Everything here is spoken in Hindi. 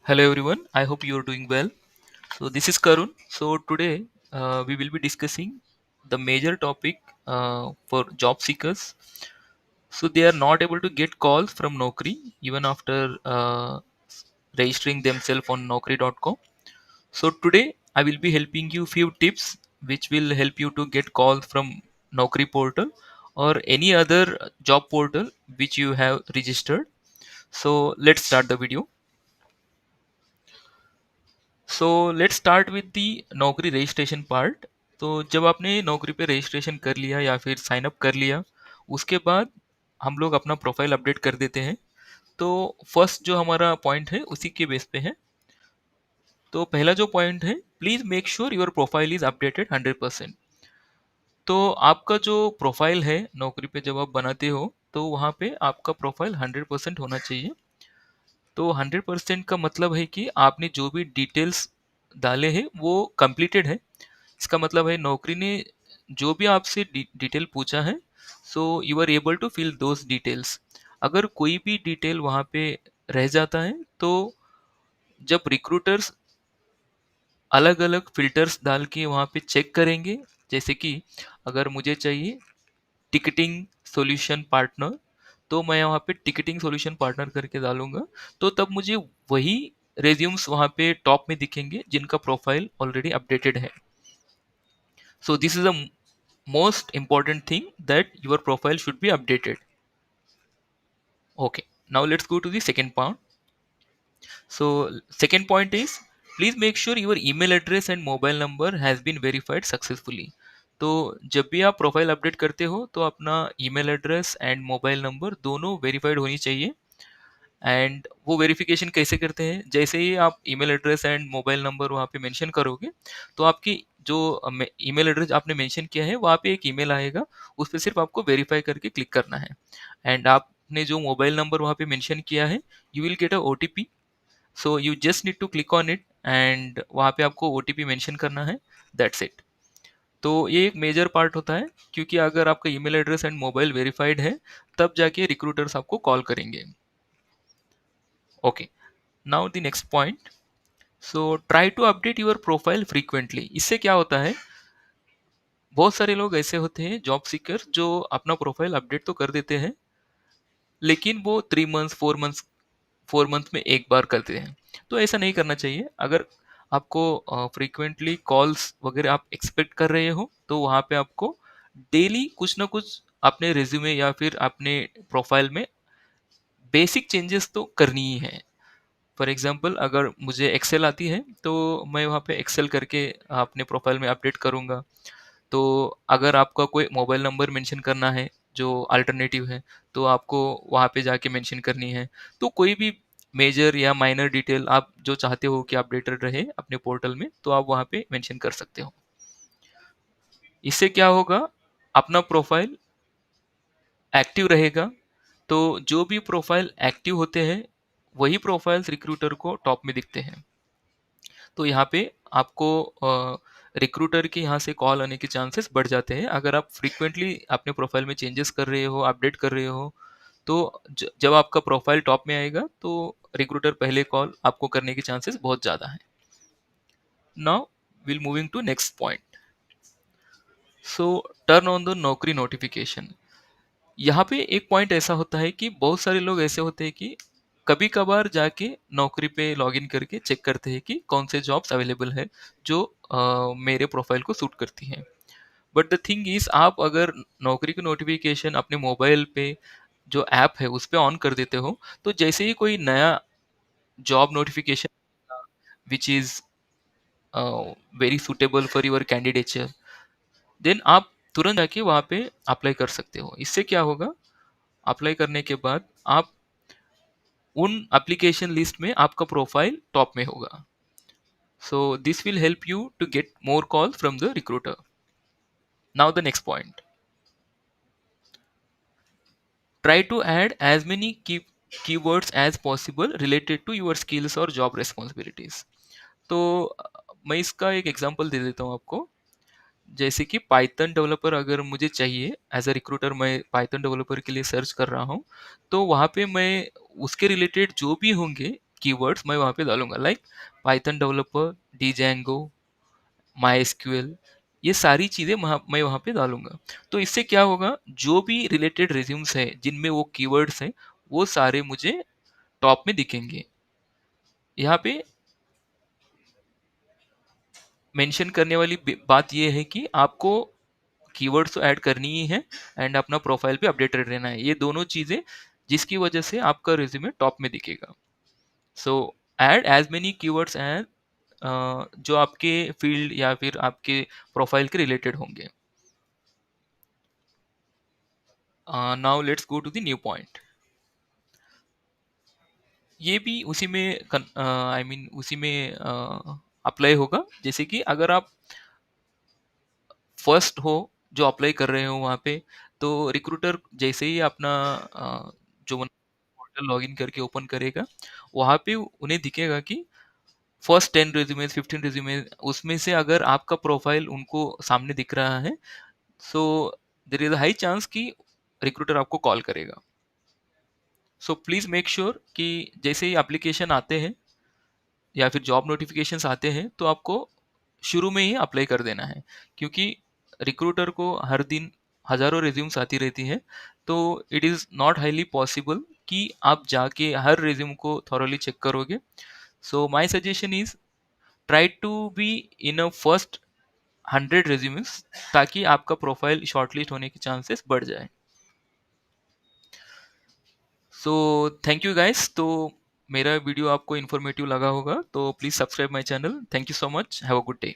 Hello everyone, I hope you are doing well. So this is Karun. So today we will be discussing the major topic for job seekers. So they are not able to get calls from Naukri even after registering themselves on Naukri.com. So today I will be helping you few tips which will help you to get calls from Naukri portal or any other job portal which you have registered. So let's start the video. So let's start with the नौकरी रजिस्ट्रेशन पार्ट। तो जब आपने नौकरी पे रजिस्ट्रेशन कर लिया या फिर साइन अप कर लिया, उसके बाद हम लोग अपना प्रोफाइल अपडेट कर देते हैं। तो फर्स्ट जो हमारा पॉइंट है उसी के बेस पे है। तो पहला जो पॉइंट है, please make sure your profile is updated 100%। तो आपका जो प्रोफाइल है नौकरी पे जब आप बनाते हो, तो वहाँ पे आपका प्रोफाइल 100% होना चाहिए। तो 100% का मतलब है कि आपने जो भी डिटेल्स डाले हैं वो कंप्लीटेड है। इसका मतलब है नौकरी ने जो भी आपसे डिटेल पूछा है, so you are able to fill those details. अगर कोई भी डिटेल वहाँ पे रह जाता है, तो जब रिक्रूटर्स अलग अलग फिल्टर्स डाल के वहाँ पे चेक करेंगे, जैसे कि अगर मुझे चाहिए टिकटिंग सॉल्यूशन पार्टनर, तो मैं वहाँ पे टिकटिंग सॉल्यूशन पार्टनर करके डालूंगा। तो तब मुझे वही रेज्यूम्स वहाँ पे टॉप में दिखेंगे जिनका प्रोफाइल ऑलरेडी अपडेटेड है। So this is the most important thing that your profile should be updated. Okay, now let's go to the second point. So second point is, please make sure your email address and mobile number has been verified successfully. तो जब भी आप प्रोफाइल अपडेट करते हो तो अपना email address and mobile number दोनों वेरीफाइड होनी चाहिए। एंड वो वेरिफिकेशन कैसे करते हैं, जैसे ही आप email address and mobile number वहाँ पे मेंशन करोगे, तो आपकी जो ईमेल एड्रेस आपने मेंशन किया है वहाँ पे एक ईमेल आएगा। उस पर सिर्फ आपको वेरीफाई करके क्लिक करना है। एंड आपने जो मोबाइल नंबर वहाँ पे मेंशन किया है, you will get a OTP. So you just need to click on it and वहाँ पे आपको ओटीपी मेंशन करना है। That's it. तो ये एक मेजर पार्ट होता है, क्योंकि अगर आपका email address and mobile verified है, तब जाके रिक्रूटर्स आपको कॉल करेंगे। Okay, now the next point. So try to update your profile frequently. इससे क्या होता है, बहुत सारे लोग ऐसे होते हैं जॉब सीकर जो अपना प्रोफाइल अपडेट तो कर देते हैं, लेकिन वो 3 मंथ्स 4 मंथ्स 4 मंथ में एक बार करते हैं। तो ऐसा नहीं करना चाहिए। अगर आपको फ्रीक्वेंटली कॉल्स वगैरह आप एक्सपेक्ट कर रहे हो, तो वहाँ पे आपको डेली कुछ ना कुछ अपने रिज्यूमे या फिर अपने प्रोफाइल में बेसिक चेंजेस तो करनी ही है। फॉर एग्जांपल, अगर मुझे एक्सेल आती है तो मैं वहाँ पे एक्सेल करके अपने प्रोफाइल में अपडेट करूँगा। तो अगर आपका कोई मोबाइल नंबर मेंशन करना है जो अल्टरनेटिव है, तो आपको वहाँ पे जाके मेंशन करनी है। तो कोई भी मेजर या माइनर डिटेल आप जो चाहते हो कि अपडेटेड रहे अपने पोर्टल में, तो आप वहाँ पे मेंशन कर सकते हो। इससे क्या होगा, अपना प्रोफाइल एक्टिव रहेगा। तो जो भी प्रोफाइल एक्टिव होते हैं, वही प्रोफाइल्स रिक्रूटर को टॉप में दिखते हैं। तो यहाँ पे आपको रिक्रूटर के यहाँ से कॉल आने के चांसेस बढ़ जाते हैं अगर आप फ्रीक्वेंटली अपने प्रोफाइल में चेंजेस कर रहे हो, अपडेट कर रहे हो। तो जब आपका प्रोफाइल टॉप में आएगा, तो रिक्रूटर पहले कॉल आपको करने के चांसेस बहुत ज़्यादा हैं। Now will moving to next point. So turn on the Naukri notification. यहाँ पे एक पॉइंट ऐसा होता है कि बहुत सारे लोग ऐसे होते हैं कि कभी कभार जाके नौकरी पे लॉगिन करके चेक करते हैं कि कौन से जॉब्स अवेलेबल है जो मेरे प्रोफाइल को सूट करती हैं। बट द थिंग इज, आप अगर नौकरी की नोटिफिकेशन अपने मोबाइल पे जो ऐप है उस पे ऑन कर देते हो, तो जैसे ही कोई नया job notification which is very suitable for your candidature, then आप तुरंत जाके वहाँ पे अप्लाई कर सकते हो। इससे क्या होगा, अप्लाई करने के बाद आप उन एप्लीकेशन लिस्ट में आपका प्रोफाइल टॉप में होगा। So this will help you to get more call from the recruiter. Now the next point. Try to add as many keywords as possible related to your skills और job responsibilities. तो मैं इसका एक एग्जांपल दे देता हूँ आपको। जैसे कि पाइथन डेवलपर अगर मुझे चाहिए, एज अ रिक्रूटर मैं पाइथन डेवलपर के लिए सर्च कर रहा हूँ, तो वहाँ पे मैं उसके रिलेटेड जो भी होंगे कीवर्ड्स मैं वहाँ पे डालूंगा, like Python developer, Django, MySQL, ये सारी चीज़ें मैं वहाँ पे डालूंगा। तो इससे क्या होगा, जो भी रिलेटेड रिज्यूम्स है जिनमें वो कीवर्ड्स हैं, वो सारे मुझे टॉप में दिखेंगे। यहाँ पे मेंशन करने वाली बात ये है कि आपको कीवर्ड्स तो ऐड करनी ही है एंड अपना प्रोफाइल पे अपडेटेड रहना है, ये दोनों चीज़ें जिसकी वजह से आपका रिज्यूमे टॉप में दिखेगा। So add as many keywords as जो आपके फील्ड या फिर आपके प्रोफाइल के रिलेटेड होंगे। Now let's go to the new point. ये भी उसी में आई मीन उसी में अप्लाई होगा, जैसे कि अगर आप फर्स्ट हो जो अप्लाई कर रहे हो वहाँ पे, तो रिक्रूटर जैसे ही अपना जो पोर्टल लॉगिन करके ओपन करेगा, वहाँ पे उन्हें दिखेगा कि फर्स्ट 10 रिज्यूमेज 15 रिज्यूमेज, उसमें से अगर आपका प्रोफाइल उनको सामने दिख रहा है, so there is a high chance कि रिक्रूटर आपको कॉल करेगा। सो प्लीज़ मेक श्योर कि जैसे ही एप्लीकेशन आते हैं या फिर जॉब नोटिफिकेशंस आते हैं, तो आपको शुरू में ही अप्लाई कर देना है, क्योंकि रिक्रूटर को हर दिन हज़ारों रिज्यूम्स आती रहती है, तो it is not highly possible कि आप जाके हर रिज्यूम को थॉरोली चेक करोगे। So my suggestion is try to be in a first 100 resumes, ताकि आपका प्रोफाइल शॉर्टलिस्ट होने के चांसेस बढ़ जाए। So thank you guys. तो मेरा वीडियो आपको इन्फॉर्मेटिव लगा होगा तो please subscribe my channel. Thank you so much, have a good day.